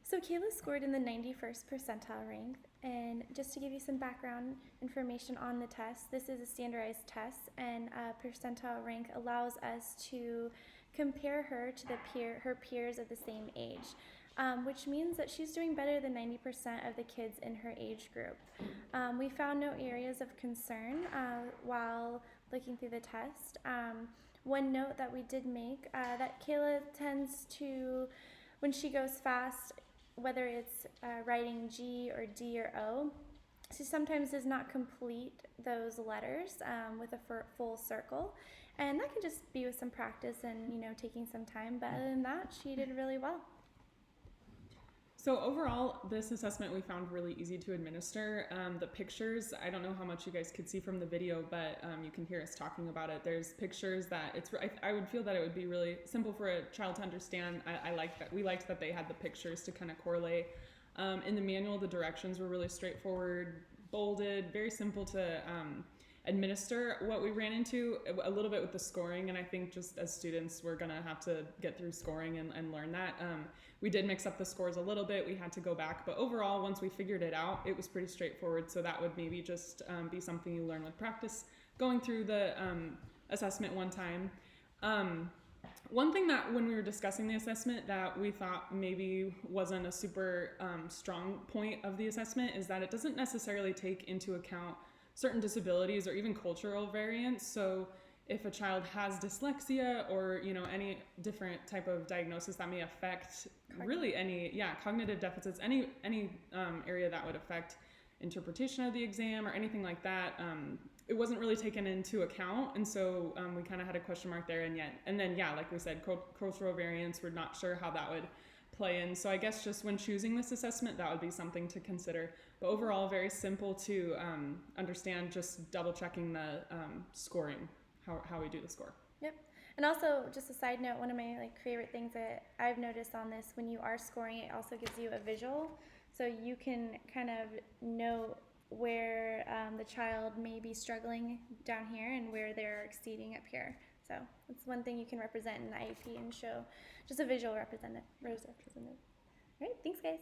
So Kayla scored in the 91st percentile rank, and just to give you some background information on the test, this is a standardized test, and a percentile rank allows us to compare her to her peers of the same age, which means that she's doing better than 90% of the kids in her age group. We found no areas of concern while looking through the test. One note that we did make, that Kayla tends to, when she goes fast, whether it's writing G or D or O, she sometimes does not complete those letters with a full circle, and that can just be with some practice and taking some time. But other than that, she did really well. So overall, this assessment we found really easy to administer. The pictures, I don't know how much you guys could see from the video, but you can hear us talking about it. There's pictures that I would feel that it would be really simple for a child to understand. I like that. We liked that they had the pictures to kind of correlate. In the manual, the directions were really straightforward, bolded, very simple to administer. What we ran into a little bit with the scoring, and I think just as students we're gonna have to get through scoring and learn that. We did mix up the scores a little bit, we had to go back, but overall once we figured it out, it was pretty straightforward. So that would maybe just be something you learn with practice, going through the assessment one time. One thing that when we were discussing the assessment that we thought maybe wasn't a super strong point of the assessment is that it doesn't necessarily take into account certain disabilities or even cultural variance. So if a child has dyslexia or any different type of diagnosis that may affect really any cognitive deficits, any area that would affect interpretation of the exam or anything like that, it wasn't really taken into account, and so we kind of had a question mark there. And then like we said, cultural variance, we're not sure how that would play in. So I guess just when choosing this assessment, that would be something to consider. But overall, very simple to understand, just double checking the scoring, how we do the score. Yep. And also, just a side note, one of my favorite things that I've noticed on this, when you are scoring, it also gives you a visual, so you can kind of know where the child may be struggling down here and where they're exceeding up here. So that's one thing you can represent in the IEP and show just a visual representative. All right, thanks guys.